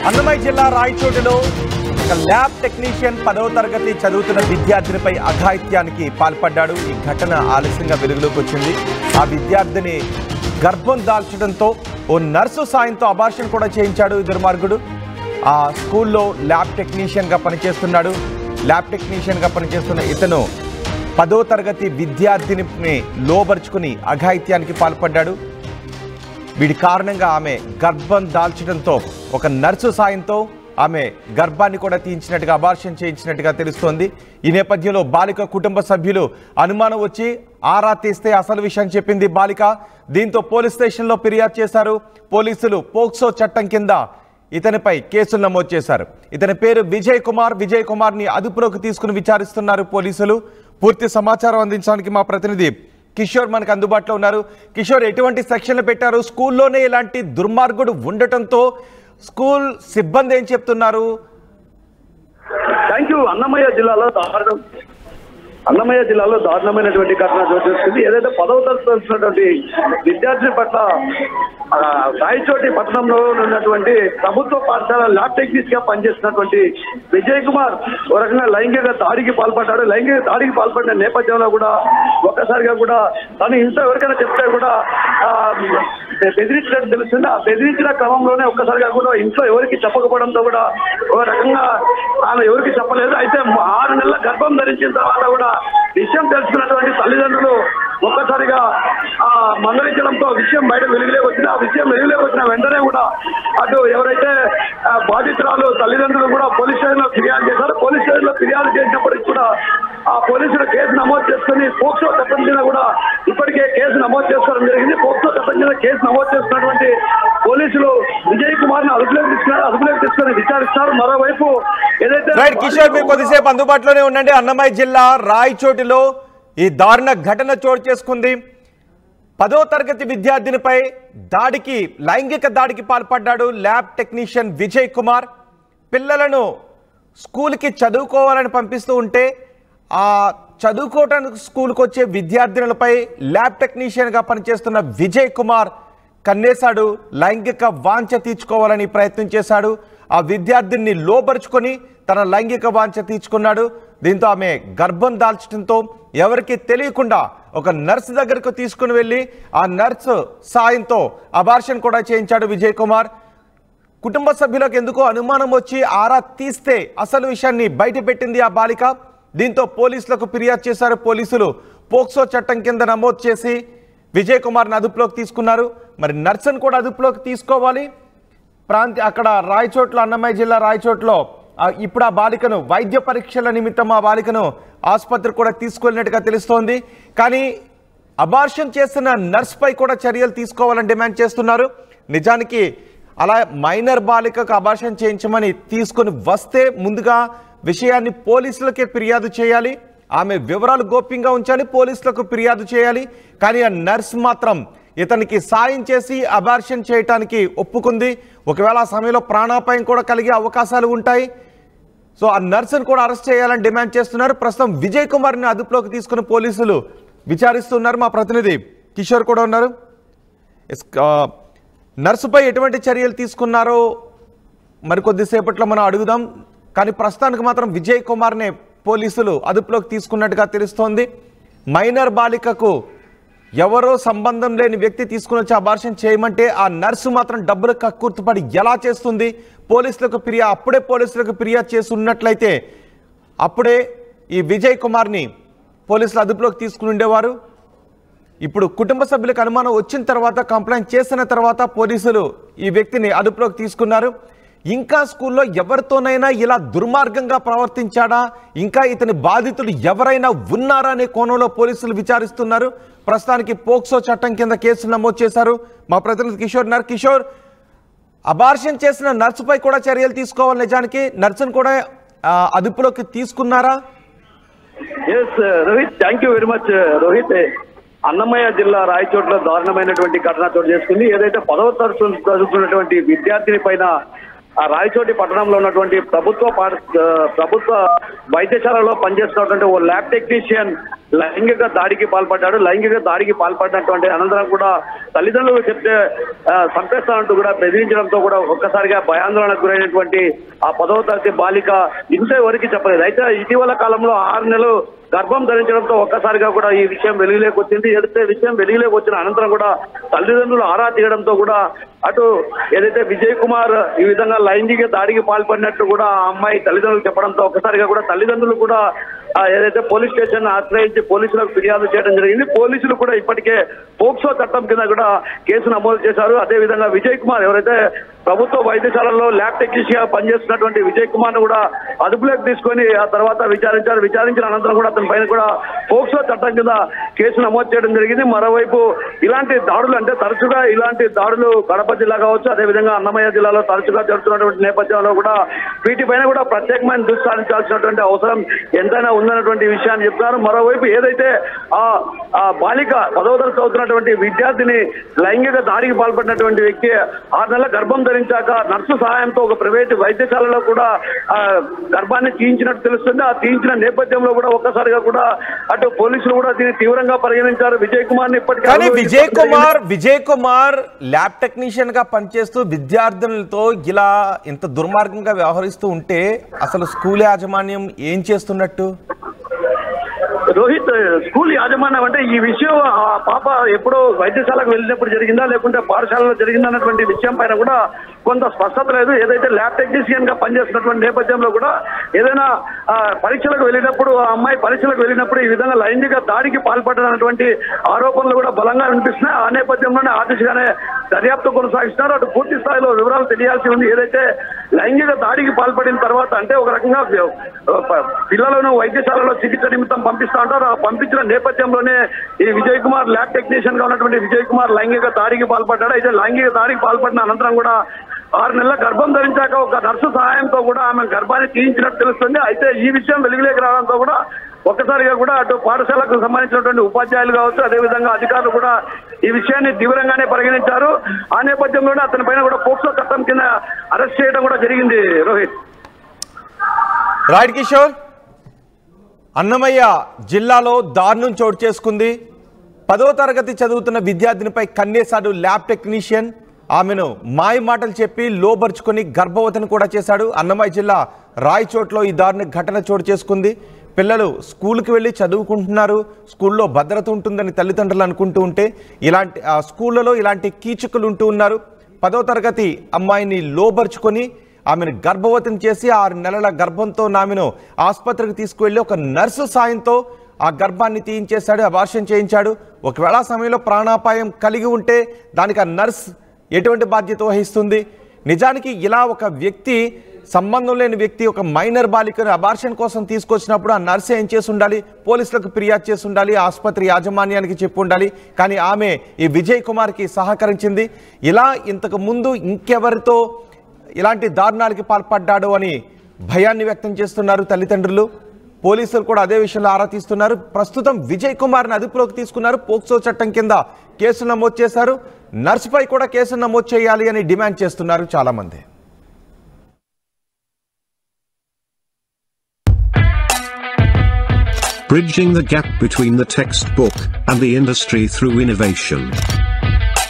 అన్నమయ్య జిల్లా రాయచోటిలో ఒక lab technician 10వ తరగతి చదువుతున్న విద్యార్థినిపై అఘాయిత్యానికి పాల్పడ్డాడు. ఈ ఘటన ఆలస్యంగా వెలుగులోకి వచ్చింది. ఆ విద్యార్థిని గర్భం దాల్చడంతో ఓ నర్సు సాయంతో అబార్షన్ కూడా చేయించాడు ఈ దుర్మార్గుడు. ఆ స్కూల్లో ల్యాబ్ టెక్నీషియన్గా పనిచేస్తున్నాడు. ల్యాబ్ టెక్నీషియన్గా పనిచేస్తున్న ఇతను 10వ తరగతి విద్యార్థిని లోబరుచుకుని అఘాయిత్యానికి పాల్పడ్డాడు. వీడి కారణంగా ఆమె గర్భం దాల్చడంతో ఒక నర్సు సాయంతో ఆమె గర్భాన్ని కూడా తీయించినట్టుగా అబార్షన్ చేయించినట్టుగా తెలుస్తోంది. ఈ నేపథ్యంలో బాలిక కుటుంబ సభ్యులు అనుమానం వచ్చి ఆరా తీస్తే అసలు విషయం చెప్పింది బాలిక. దీంతో పోలీస్ స్టేషన్లో ఫిర్యాదు చేశారు. పోలీసులు పోక్సో చట్టం కింద ఇతనిపై కేసులు నమోదు చేశారు. ఇతని పేరు విజయ్ కుమార్. విజయ్ కుమార్ని అదుపులోకి తీసుకుని విచారిస్తున్నారు పోలీసులు. పూర్తి సమాచారం అందించడానికి మా ప్రతినిధి కిషోర్ మనకు అందుబాటులో ఉన్నారు. కిషోర్, ఎటువంటి సెక్షన్లు పెట్టారు? స్కూల్లోనే ఇలాంటి దుర్మార్గుడు ఉండటంతో స్కూల్ సిబ్బంది ఏం చెప్తున్నారు? Thank you. అన్నమయ్య జిల్లాలో దారుణమైనటువంటి ఘటన చోటు చేసుకుంది. ఏదైతే 10వ తరగతి వచ్చినటువంటి విద్యార్థి పట్ల రాయచోటి పట్టణంలో ఉన్నటువంటి ప్రభుత్వ పాఠశాల ల్యాబ్ టెక్నీషియన్ గా పనిచేస్తున్నటువంటి విజయ్ కుమార్ ఒక రకంగా లైంగిక దాడికి పాల్పడ్డాడు. లైంగిక దాడికి పాల్పడిన నేపథ్యంలో కూడా ఒక్కసారిగా కూడా తను ఇంట్లో ఎవరికైనా చెప్తే కూడా బెదిరించినట్టు తెలుస్తుంది. ఆ బెదిరించిన క్రమంలోనే ఒక్కసారిగా కూడా ఇంట్లో ఎవరికి చెప్పకపోవడంతో కూడా ఒక రకంగా ఆమె ఎవరికి చెప్పలేదు. అయితే 6 నెలల గర్భం ధరించిన తర్వాత కూడా విషయం తెలుసుకున్నటువంటి తల్లిదండ్రులు ఒక్కసారిగా మందలించడంతో విషయం బయట వెలుగులోకి వచ్చింది. ఆ విషయం వెలుగులోకి వచ్చిన వెంటనే కూడా అటు ఎవరైతే బాధితురాలు తల్లిదండ్రులు కూడా పోలీస్ స్టేషన్లో ఫిర్యాదు చేశారు. పోలీస్ స్టేషన్లో ఫిర్యాదు చేసినప్పటికీ కూడా ఆ పోలీసులు కేసు నమోదు చేసుకుని పోక్సో చట్టం కింద కూడా ఇప్పటికే కేసు నమోదు చేసుకోవడం జరిగింది. పోక్సో చట్టం కింద కేసు నమోదు చేస్తున్నటువంటి పోలీసులు విజయ్ కుమార్ ని అదుపులోకి తీసుకుని విచారిస్తారు. మరోవైపు ఏదైతే కిషోర్, మీరు కొద్దిసేపు అందుబాటులోనే ఉండండి. అన్నమయ్య జిల్లా రాయచోటిలో ఈ దారుణ ఘటన చోటు చేసుకుంది. 10వ తరగతి విద్యార్థినిపై లైంగిక దాడికి పాల్పడ్డాడు ల్యాబ్ టెక్నీషియన్ విజయ్ కుమార్. పిల్లలను స్కూల్కి చదువుకోవాలని పంపిస్తూ ఉంటే ఆ చదువుకోవటానికి స్కూల్కి వచ్చే విద్యార్థినులపై ల్యాబ్ టెక్నీషియన్గా పనిచేస్తున్న విజయ్ కుమార్ కన్నేశాడు. లైంగిక వాంఛ తీర్చుకోవాలని ప్రయత్నం చేశాడు. ఆ విద్యార్థిని లోబరుచుకొని తన లైంగిక వాంఛ తీర్చుకున్నాడు. దీంతో ఆమె గర్భం దాల్చడంతో ఎవరికి తెలియకుండా ఒక నర్సు దగ్గరకు తీసుకుని వెళ్ళి ఆ నర్సు సాయంతో అబార్షన్ కూడా చేయించాడు విజయ్ కుమార్. కుటుంబ సభ్యులకు ఎందుకో అనుమానం వచ్చి ఆరా తీస్తే అసలు విషయాన్ని బయటపెట్టింది ఆ బాలిక. దీంతో పోలీసులకు ఫిర్యాదు చేశారు. పోలీసులు పోక్సో చట్టం కింద నమోదు చేసి విజయ్ కుమార్ని అదుపులోకి తీసుకున్నారు. మరి నర్సును కూడా అదుపులోకి తీసుకోవాలి. అక్కడ రాయచోట్లో, అన్నమయ్య జిల్లా రాయచోట్లో ఇప్పుడు ఆ బాలికను వైద్య పరీక్షల నిమిత్తం ఆ బాలికను ఆసుపత్రి కూడా తీసుకెళ్ళినట్టుగా తెలుస్తోంది. కానీ అబార్షన్ చేస్తున్న నర్స్పై కూడా చర్యలు తీసుకోవాలని డిమాండ్ చేస్తున్నారు. నిజానికి అలా మైనర్ బాలికకు అబార్షన్ చేయించమని తీసుకొని వస్తే ముందుగా విషయాన్ని పోలీసులకే ఫిర్యాదు చేయాలి. ఆమె వివరాలు గోప్యంగా ఉంచాలి, పోలీసులకు ఫిర్యాదు చేయాలి. కానీ ఆ నర్స్ మాత్రం ఇతనికి సాయం చేసి అబార్షన్ చేయటానికి ఒప్పుకుంది. ఒకవేళ ఆ సమయంలో ప్రాణాపాయం కూడా కలిగే అవకాశాలు ఉంటాయి. సో ఆ నర్సును కూడా అరెస్ట్ చేయాలని డిమాండ్ చేస్తున్నారు. ప్రస్తుతం విజయ్ కుమార్ని అదుపులోకి తీసుకుని పోలీసులు విచారిస్తున్నారు. మా ప్రతినిధి కిషోర్ కూడా ఉన్నారు. నర్సుపై ఎటువంటి చర్యలు తీసుకున్నారో మరికొద్దిసేపట్లో మనం అడుగుదాం. కానీ ప్రస్తుతానికి మాత్రం విజయ్ కుమార్నే పోలీసులు అదుపులోకి తీసుకున్నట్టుగా తెలుస్తోంది. మైనర్ బాలికకు ఎవరో సంబంధం లేని వ్యక్తి తీసుకుని వచ్చి అబార్షన్ చేయమంటే ఆ నర్సు మాత్రం డబ్బులు కక్కుర్తుపడి ఎలా చేస్తుంది? అప్పుడే పోలీసులకు ఫిర్యాదు చేసి ఉన్నట్లయితే అప్పుడే ఈ విజయ్ కుమార్ని పోలీసులు అదుపులోకి తీసుకుని ఉండేవారు. ఇప్పుడు కుటుంబ సభ్యులకు అనుమానం వచ్చిన తర్వాత, కంప్లైంట్ చేసిన తర్వాత పోలీసులు ఈ వ్యక్తిని అదుపులోకి తీసుకున్నారు. ఇంకా స్కూల్లో ఎవరితోనైనా ఇలా దుర్మార్గంగా ప్రవర్తించాడా, ఇంకా ఇతని బాధితులు ఎవరైనా ఉన్నారా అనే కోణంలో పోలీసులు విచారిస్తున్నారు. ప్రస్తుతానికి పోక్సో చట్టం కింద కేసులు నమోదు చేశారు. మా ప్రతినిధి కిషోర్ ఉన్నారు. కిషోర్, అబార్షన్ చేసిన నర్సుపై కూడా చర్యలు తీసుకోవాలి. నిజానికి నర్సును కూడా అదుపులోకి తీసుకున్నారా? Yes Rohit, thank you very much Rohit. Annamayya జిల్లా రాయచోట్ల దారుణమైనటువంటి ఘటన చోటు చేసుకుంది. ఏదైతే 10వ తరగతి చదువుతున్నటువంటి విద్యార్థిని పైన రాయచోటి పట్టణంలో ఉన్నటువంటి ప్రభుత్వ వైద్యశాలలో పనిచేస్తున్నటువంటి ఓ ల్యాబ్ టెక్నీషియన్ లైంగిక దాడికి పాల్పడ్డాడు. లైంగిక దాడికి పాల్పడినటువంటి అనంతరం కూడా తల్లిదండ్రులు చెప్తే చంపేస్తానంటూ కూడా బెదిరించడంతో కూడా ఒక్కసారిగా భయాందోళనకు గురైనటువంటి ఆ 10వ తరగతి బాలిక ఇంతవరకు చెప్పలేదు. అయితే ఇటీవల కాలంలో 6 నెలలు గర్భం ధరించడంతో ఒక్కసారిగా కూడా ఈ విషయం వెలుగులోకి వచ్చింది. ఏదైతే విషయం వెలుగులోకి వచ్చిన అనంతరం కూడా తల్లిదండ్రులు ఆరా తీయడంతో కూడా అటు ఏదైతే విజయ్ కుమార్ ఈ విధంగా లైంగిక దాడికి పాల్పడినట్టు కూడా ఆ అమ్మాయి తల్లిదండ్రులు చెప్పడంతో ఒక్కసారిగా కూడా తల్లిదండ్రులు కూడా ఏదైతే పోలీస్ స్టేషన్ ఆశ్రయించి పోలీసులకు ఫిర్యాదు చేయడం జరిగింది. పోలీసులు కూడా ఇప్పటికే పోక్సో చట్టం కింద కూడా కేసు నమోదు చేశారు. అదేవిధంగా విజయ్ కుమార్ ఎవరైతే ప్రభుత్వ వైద్యశాలలో ల్యాబ్ టెక్నీషియన్ గా పనిచేస్తున్నటువంటి విజయ్ కుమార్ ను కూడా అదుపులోకి తీసుకొని ఆ తర్వాత విచారించారు. విచారించిన అనంతరం కూడా అతని పైన కూడా పోక్సో చట్టం కింద కేసు నమోదు చేయడం జరిగింది. మరోవైపు ఇలాంటి దాడులు అంటే తరచుగా ఇలాంటి దాడులు కడప జిల్లా కావచ్చు, అదేవిధంగా అన్నమయ్య జిల్లాలో తరచుగా జరుగుతున్నటువంటి నేపథ్యంలో కూడా వీటిపైన కూడా ప్రత్యేకమైన దృష్టి సారించాల్సినటువంటి అవసరం ఎంతైనా ఉందన్నటువంటి విషయాన్ని చెప్తున్నారు. మరోవైపు ఏదైతే ఆ బాలిక 10వ తరగతి చదువుతున్నటువంటి విద్యార్థిని లైంగిక దాడికి పాల్పడినటువంటి వ్యక్తి 6 నెలల గర్భం ధరించాక నర్సు సహాయంతో ఒక ప్రైవేట్ వైద్యశాలలో కూడా గర్భాన్ని తీయించినట్టు తెలుస్తుంది. ఆ తీయించిన నేపథ్యంలో కూడా ఒక్కసారిగా కూడా అటు పోలీసులు కూడా దీన్ని తీవ్రంగా పరిగణించారు. విజయ్ కుమార్ ని ఇప్పటికీ విజయ్ కుమార్ ల్యాబ్ టెక్నీషియన్ గా పనిచేస్తూ విద్యార్థులతో ఇలా ఇంత దుర్మార్గంగా వ్యవహరిస్తూ ఉంటే అసలు స్కూల్ యాజమాన్యం ఏం చేస్తున్నట్టు? రోహిత్, స్కూల్ యాజమాన్యం అంటే ఈ విషయం ఆ పాప ఎప్పుడో వైద్యశాలకు వెళ్ళినప్పుడు జరిగిందా లేకుంటే పాఠశాలలో జరిగిందా అన్నటువంటి విషయం పైన కూడా కొంత స్పష్టత లేదు. ఏదైతే ల్యాబ్ టెక్నీషియన్ గా పనిచేస్తున్నటువంటి నేపథ్యంలో కూడా ఏదైనా పరీక్షలకు వెళ్ళినప్పుడు ఆ అమ్మాయి పరీక్షలకు వెళ్ళినప్పుడు ఈ విధంగా లైంగిక దాడికి పాల్పడినటువంటి ఆరోపణలు కూడా బలంగా వినిపిస్తున్నాయి. ఆ నేపథ్యంలోనే ఆ దిశగానే దర్యాప్తు కొనసాగిస్తున్నారు. అటు పూర్తి స్థాయిలో వివరాలు తెలియాల్సి ఉంది. ఏదైతే లైంగిక దాడికి పాల్పడిన తర్వాత అంటే ఒక రకంగా పిల్లలను వైద్యశాలలో చికిత్స నిమిత్తం పంపిస్తా ఉంటారు. ఆ పంపించిన నేపథ్యంలోనే ఈ విజయ్ కుమార్ ల్యాబ్ టెక్నీషియన్ గా ఉన్నటువంటి విజయ్ కుమార్ లైంగిక దాడికి పాల్పడ్డాడు. అయితే లైంగిక దాడికి పాల్పడిన అనంతరం కూడా 6 నెలల గర్భం ధరించాక ఒక నర్సు సహాయంతో కూడా ఆమె గర్భాన్ని తీయించినట్టు తెలుస్తుంది. అయితే ఈ విషయం వెలుగులోకి రావడంతో కూడా ఒక్కసారిగా కూడా అటు పాఠశాలకు సంబంధించినటువంటి ఉపాధ్యాయులు కావచ్చు, అదేవిధంగా అధికారులు కూడా ఈ విషయాన్ని తీవ్రంగానే పరిగణించారు. ఆ నేపథ్యంలోనే అతని పైన కూడా పోక్సో చట్టం కింద అరెస్ట్ చేయడం కూడా జరిగింది. రోహిత్, రైట్ కిషోర్, అన్నమయ్య జిల్లాలో దారుణం చోటు చేసుకుంది. 10వ తరగతి చదువుతున్న విద్యార్థినిపై కన్నేశాడు ల్యాబ్ టెక్నీషియన్. ఆమెను మాయ మాటలు చెప్పి లోబర్చుకొని గర్భవతిని కూడా చేశాడు. అన్నమయ్య జిల్లా రాయచోట్లో ఈ దారుణ ఘటన చోటు చేసుకుంది. పిల్లలు స్కూల్కి వెళ్ళి చదువుకుంటున్నారు, స్కూల్లో భద్రత ఉంటుందని తల్లిదండ్రులు అనుకుంటూ ఉంటే ఇలాంటి స్కూళ్ళలో ఇలాంటి కీచుకులు ఉంటూ ఉన్నారు. 10వ తరగతి అమ్మాయిని లోబర్చుకొని ఆమెను గర్భవతిని చేసి 6 నెలల గర్భంతో ఆమెను ఆసుపత్రికి తీసుకువెళ్ళి ఒక నర్సు సాయంతో ఆ గర్భాన్ని తీయించేశాడు, అబార్షన్ చేయించాడు. ఒకవేళ ఆ సమయంలో ప్రాణాపాయం కలిగి ఉంటే దానికి ఆ నర్స్ ఎటువంటి బాధ్యత వహిస్తుంది? నిజానికి ఇలా ఒక వ్యక్తి, సంబంధం లేని వ్యక్తి ఒక మైనర్ బాలికను అబార్షన్ కోసం తీసుకొచ్చినప్పుడు ఆ నర్స్ ఏం చేసి ఉండాలి? పోలీసులకు ఫిర్యాదు చేసి ఉండాలి, ఆసుపత్రి యాజమాన్యానికి చెప్పి ఉండాలి. కానీ ఆమె ఈ విజయ్ కుమార్కి సహకరించింది. ఇలా ఇంతకు ముందు ఇంకెవరితో ఇలాంటి దారుణాలకి పాల్పడ్డాడు అని భయాన్ని వ్యక్తం చేస్తున్నారు తల్లిదండ్రులు. పోలీసులు కూడా అదే విషయంలో ఆరా తీస్తున్నారు. ప్రస్తుతం విజయ్ కుమార్ని అదుపులోకి తీసుకున్నారు. పోక్సో చట్టం కింద కేసు నమోదు చేశారు. నర్సుపై కూడా కేసు నమోదు చేయాలి అని డిమాండ్ చేస్తున్నారు చాలా మంది. Bridging the gap between the textbook and the industry through innovation.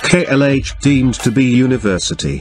KLH deemed to be university.